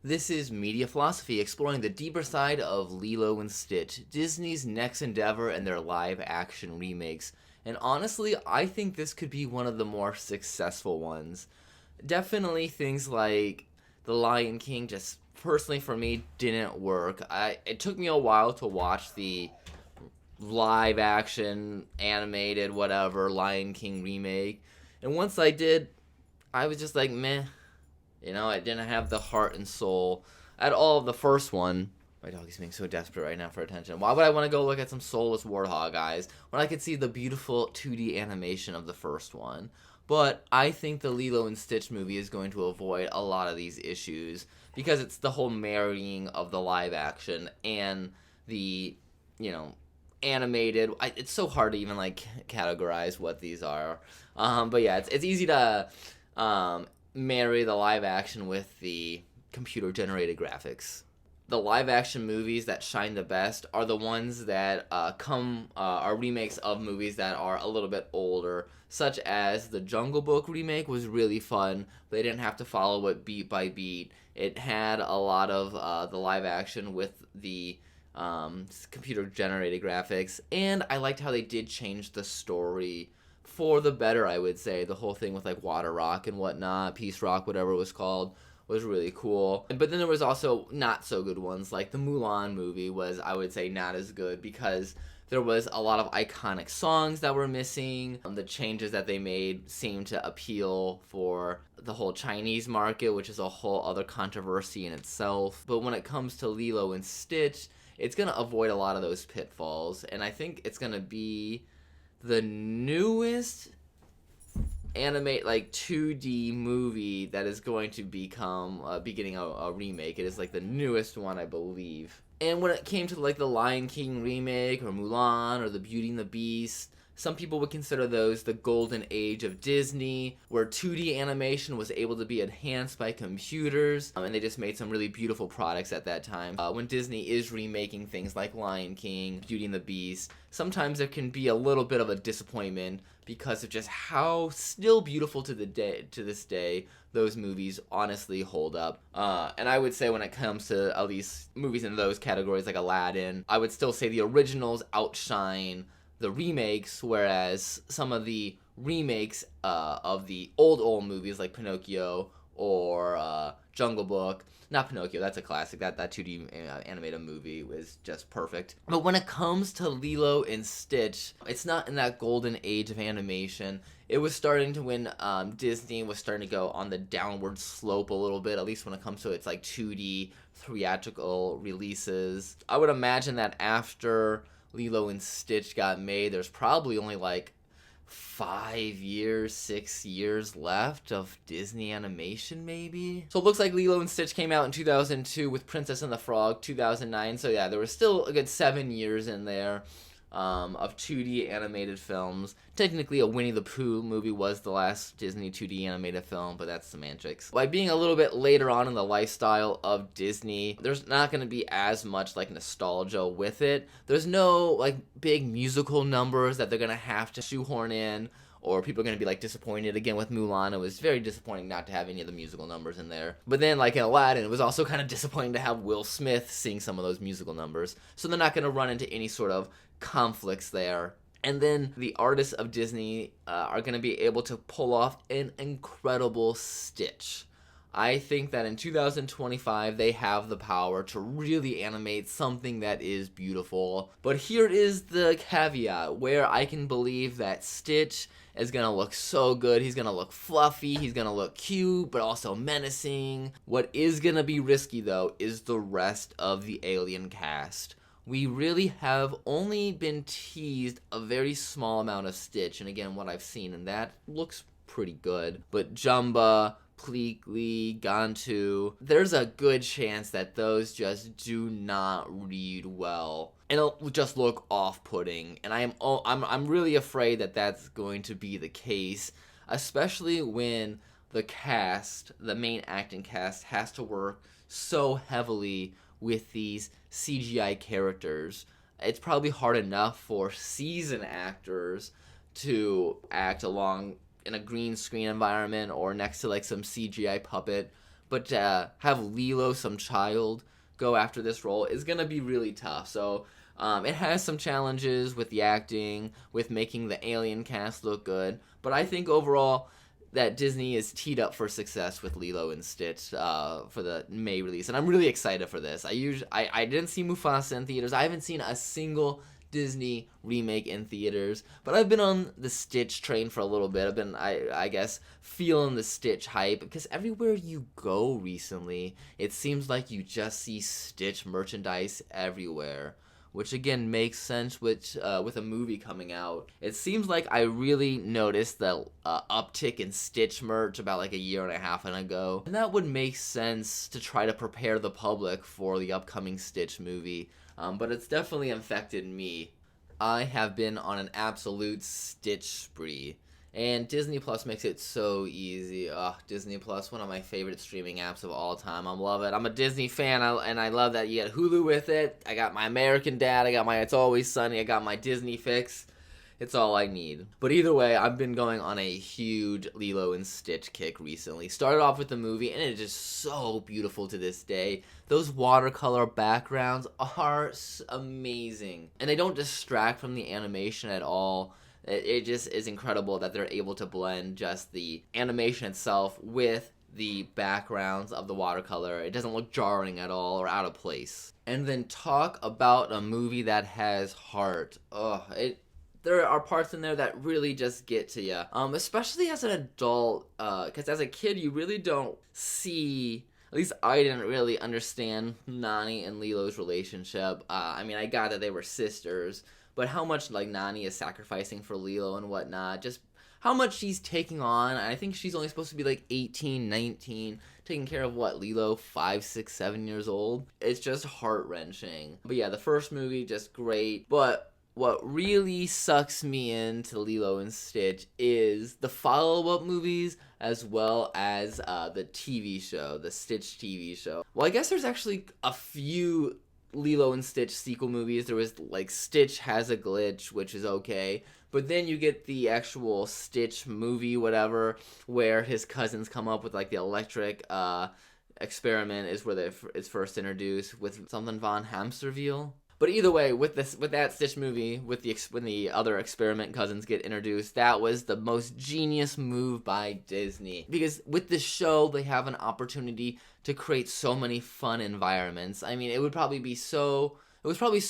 This is Media Philosophy, exploring the deeper side of Lilo and Stitch, Disney's next endeavor and their live-action remakes. And honestly, I think this could be one of the more successful ones. Definitely things like The Lion King, just personally for me, didn't work. It took me a while to watch the live-action, animated, whatever, Lion King remake. And once I did, I was just like, meh. It didn't have the heart and soul at all of the first one. My dog is being so desperate right now for attention. Why would I want to go look at some soulless warthog eyes when I could see the beautiful 2D animation of the first one? But I think the Lilo and Stitch movie is going to avoid a lot of these issues because it's the whole marrying of the live action and the, animated. It's so hard to even categorize what these are. But yeah, it's easy to marry the live action with the computer generated graphics. The live action movies that shine the best are the ones that are remakes of movies that are a little bit older, such as the Jungle Book remake was really fun. They didn't have to follow it beat by beat. It had a lot of the live action with the computer generated graphics, and I liked how they did change the story for the better, I would say. The whole thing with Water Rock and whatnot, Peace Rock, whatever it was called, was really cool. But then there was also not so good ones, like the Mulan movie was, I would say, not as good because there was a lot of iconic songs that were missing. The changes that they made seemed to appeal for the whole Chinese market, which is a whole other controversy in itself. But when it comes to Lilo and Stitch, it's going to avoid a lot of those pitfalls, and I think it's going to be the newest animate 2D movie that is going to become beginning a remake. It is the newest one, I believe. And when it came to the Lion King remake or Mulan or the Beauty and the Beast, some people would consider those the golden age of Disney, where 2D animation was able to be enhanced by computers, and they just made some really beautiful products at that time. When Disney is remaking things like Lion King, Beauty and the Beast, sometimes there can be a little bit of a disappointment because of just how still beautiful to this day those movies honestly hold up. And I would say when it comes to at least movies in those categories like Aladdin, I would still say the originals outshine the remakes, whereas some of the remakes of the old movies like Pinocchio or Jungle Book, not Pinocchio, that's a classic, that 2D animated movie was just perfect. But when it comes to Lilo and Stitch, it's not in that golden age of animation. It was starting to when Disney was starting to go on the downward slope a little bit, at least when it comes to its 2D theatrical releases. I would imagine that after Lilo and Stitch got made, there's probably only 6 years left of Disney animation, maybe. So it looks like Lilo and Stitch came out in 2002 with Princess and the Frog 2009. So yeah, there was still a good 7 years in there of 2D animated films. Technically, a Winnie the Pooh movie was the last Disney 2D animated film, but that's semantics. By being a little bit later on in the lifestyle of Disney, there's not going to be as much nostalgia with it. There's no big musical numbers that they're going to have to shoehorn in, or people are going to be disappointed. Again, with Mulan, it was very disappointing not to have any of the musical numbers in there. But then in Aladdin, it was also kind of disappointing to have Will Smith sing some of those musical numbers. So they're not going to run into any sort of conflicts there. And then the artists of Disney are going to be able to pull off an incredible Stitch. I think that in 2025, they have the power to really animate something that is beautiful. But here is the caveat where I can believe that Stitch is going to look so good. He's going to look fluffy. He's going to look cute, but also menacing. What is going to be risky, though, is the rest of the alien cast. We really have only been teased a very small amount of Stitch, and again, what I've seen, and that looks pretty good. But Jumba, Pleakley, Gantu, there's a good chance that those just do not read well, and it'll just look off-putting. And I'm really afraid that that's going to be the case, especially when the cast, the main acting cast, has to work so heavily with these CGI characters. It's probably hard enough for seasoned actors to act along in a green screen environment or next to some CGI puppet, but to have Lilo, some child, go after this role is gonna be really tough. So it has some challenges with the acting, with making the alien cast look good, but I think overall that Disney is teed up for success with Lilo and Stitch for the May release, and I'm really excited for this. I didn't see Mufasa in theaters. I haven't seen a single Disney remake in theaters, but I've been on the Stitch train for a little bit. I've been, I guess, feeling the Stitch hype because everywhere you go recently, it seems like you just see Stitch merchandise everywhere. Which again makes sense with a movie coming out. It seems like I really noticed the uptick in Stitch merch about like a year and a half ago, and that would make sense to try to prepare the public for the upcoming Stitch movie. But it's definitely infected me. I have been on an absolute Stitch spree. And Disney Plus makes it so easy. Disney Plus, one of my favorite streaming apps of all time. I love it. I'm a Disney fan, and I love that you get Hulu with it. I got my American Dad. I got my It's Always Sunny. I got my Disney Fix. It's all I need. But either way, I've been going on a huge Lilo and Stitch kick recently. Started off with the movie, and it is just so beautiful to this day. Those watercolor backgrounds are amazing. And they don't distract from the animation at all. It just is incredible that they're able to blend just the animation itself with the backgrounds of the watercolor. It doesn't look jarring at all or out of place. And then talk about a movie that has heart. There are parts in there that really just get to you, especially as an adult, because as a kid you really don't see, at least I didn't really understand Nani and Lilo's relationship. I mean, I got that they were sisters, but how much like Nani is sacrificing for Lilo and whatnot, just how much she's taking on. I think she's only supposed to be like 18, 19, taking care of what, Lilo, 5, 6, 7 years old. It's just heart-wrenching. But yeah, the first movie, just great. But what really sucks me into Lilo and Stitch is the follow-up movies as well as the TV show, the Stitch TV show. Well, I guess there's actually a few Lilo and Stitch sequel movies. There was like Stitch Has a Glitch, which is okay, but then you get the actual Stitch movie, whatever, where his cousins come up with like the electric experiment is where it's first introduced with something von Hamsterville. But either way, with that Stitch movie, when the other experiment cousins get introduced, that was the most genius move by Disney. Because with this show, they have an opportunity to create so many fun environments. I mean, it was probably so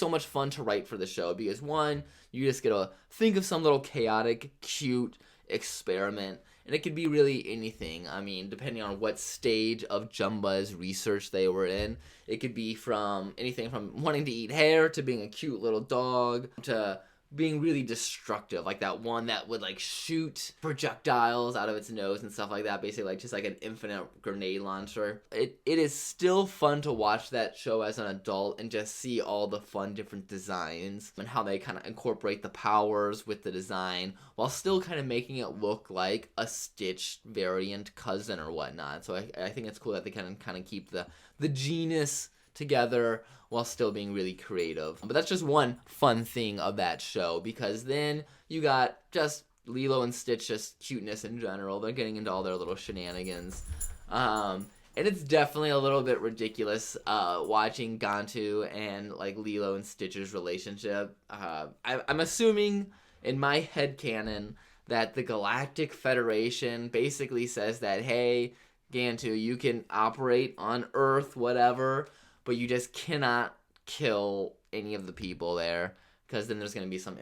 much fun to write for the show because one, you just get to think of some little chaotic, cute experiment. And it could be really anything. I mean, depending on what stage of Jumba's research they were in. It could be from anything from wanting to eat hair to being a cute little dog to being really destructive, like that one that would like shoot projectiles out of its nose and stuff like that, basically like just like an infinite grenade launcher. It is still fun to watch that show as an adult and just see all the fun different designs and how they kind of incorporate the powers with the design while still kind of making it look like a Stitch variant cousin or whatnot. So I think it's cool that they kind of keep the genus together while still being really creative. But that's just one fun thing of that show, because then you got just Lilo and Stitch, just cuteness in general. They're getting into all their little shenanigans. And it's definitely a little bit ridiculous watching Gantu and like Lilo and Stitch's relationship. I'm assuming in my headcanon that the Galactic Federation basically says that, hey, Gantu, you can operate on Earth, whatever, but you just cannot kill any of the people there, because then there's going to be some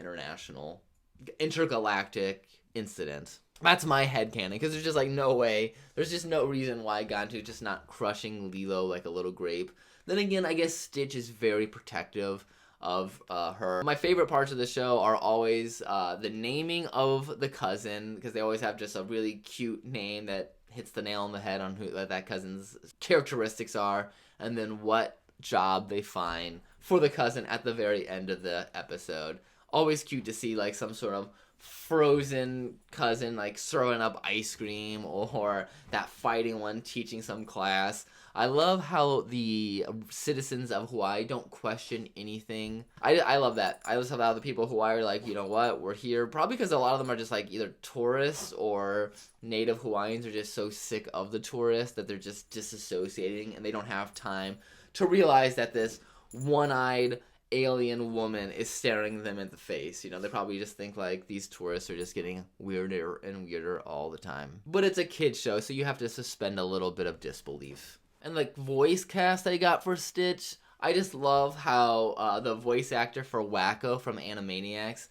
intergalactic incident. That's my headcanon, because there's just like no way, there's just no reason why Gantu's just not crushing Lilo like a little grape. Then again, I guess Stitch is very protective of her. My favorite parts of the show are always the naming of the cousin, because they always have just a really cute name that hits the nail on the head on who that cousin's characteristics are, and then what job they find for the cousin at the very end of the episode. Always cute to see like some sort of frozen cousin like serving up ice cream, or that fighting one teaching some class. I love how the citizens of Hawaii don't question anything. I love that. I just love how the people of Hawaii are like, you know what, we're here. Probably because a lot of them are just like either tourists or native Hawaiians are just so sick of the tourists that they're just disassociating and they don't have time to realize that this one-eyed alien woman is staring them in the face. You know, they probably just think like these tourists are just getting weirder and weirder all the time. But it's a kid's show, so you have to suspend a little bit of disbelief. And like voice cast I got for Stitch, I just love how the voice actor for Wacko from Animaniacs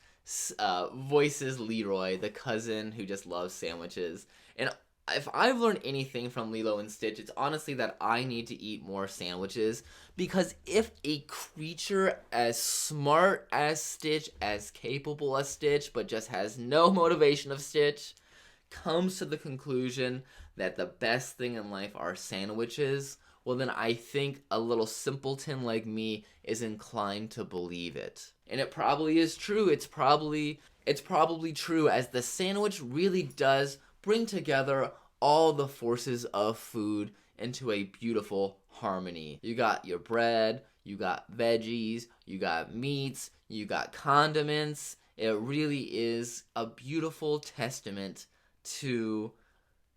voices Leroy, the cousin who just loves sandwiches. And if I've learned anything from Lilo and Stitch, it's honestly that I need to eat more sandwiches, because if a creature as smart as Stitch, as capable as Stitch, but just has no motivation of Stitch, comes to the conclusion that the best thing in life are sandwiches, well then I think a little simpleton like me is inclined to believe it. And it probably is true. It's probably true, as the sandwich really does bring together all the forces of food into a beautiful harmony. You got your bread, you got veggies, you got meats, you got condiments. It really is a beautiful testament to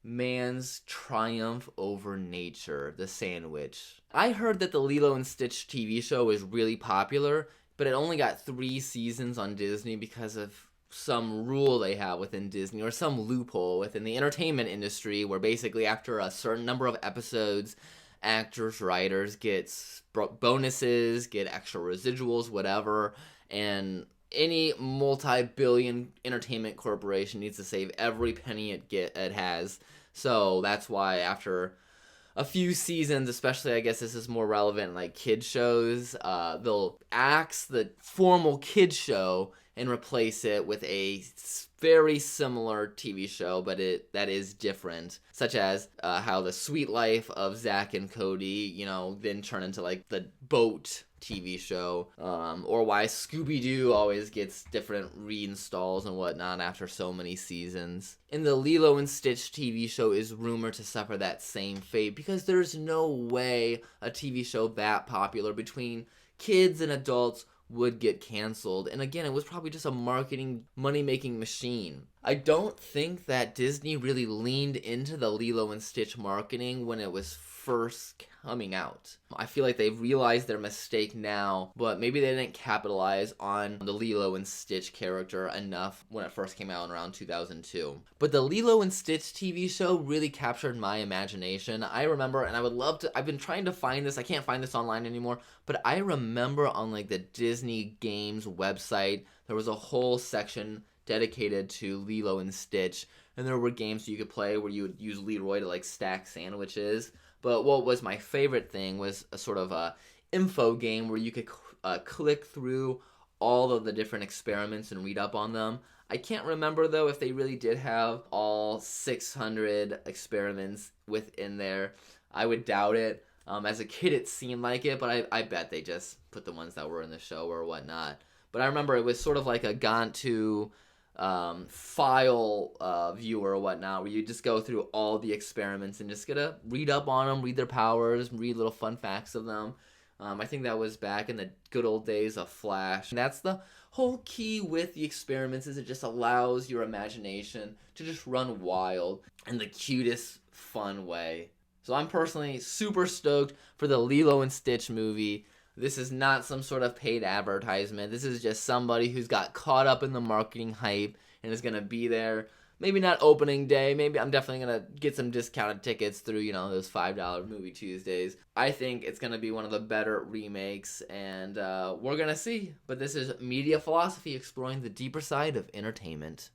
man's triumph over nature, the sandwich. I heard that the Lilo and Stitch TV show is really popular, but it only got 3 seasons on Disney because of some rule they have within Disney, or some loophole within the entertainment industry, where basically after a certain number of episodes, actors, writers get bonuses, get extra residuals, whatever, and any multi-billion entertainment corporation needs to save every penny it has. So that's why after a few seasons, especially I guess this is more relevant in like kid shows, they'll axe the formal kid show and replace it with a very similar TV show, but that is different, such as how the Sweet Life of Zack and Cody, you know, then turn into like the Boat TV show, or why Scooby-Doo always gets different reinstalls and whatnot after so many seasons. And the Lilo and Stitch TV show is rumored to suffer that same fate, because there's no way a TV show that popular between kids and adults would get canceled. And again, it was probably just a marketing, money-making machine. I don't think that Disney really leaned into the Lilo and Stitch marketing when it was first coming out. I feel like they've realized their mistake now, but maybe they didn't capitalize on the Lilo and Stitch character enough when it first came out in around 2002. But the Lilo and Stitch TV show really captured my imagination. I remember, and I would love to, I've been trying to find this, I can't find this online anymore, but I remember on like the Disney Games website, there was a whole section dedicated to Lilo and Stitch, and there were games you could play where you would use Leroy to like stack sandwiches. But what was my favorite thing was a sort of a info game where you could click through all of the different experiments and read up on them. I can't remember though if they really did have all 600 experiments within there. I would doubt it. As a kid it seemed like it, but I bet they just put the ones that were in the show or whatnot. But I remember it was sort of like a Gantu file viewer or whatnot, where you just go through all the experiments and just get to read up on them, read their powers, read little fun facts of them. I think that was back in the good old days of Flash. And that's the whole key with the experiments, is it just allows your imagination to just run wild in the cutest, fun way. So I'm personally super stoked for the Lilo and Stitch movie. This is not some sort of paid advertisement. This is just somebody who's got caught up in the marketing hype and is going to be there. Maybe not opening day. Maybe I'm definitely going to get some discounted tickets through, you know, those $5 movie Tuesdays. I think it's going to be one of the better remakes, and we're going to see. But this is Media Philosophy, exploring the deeper side of entertainment.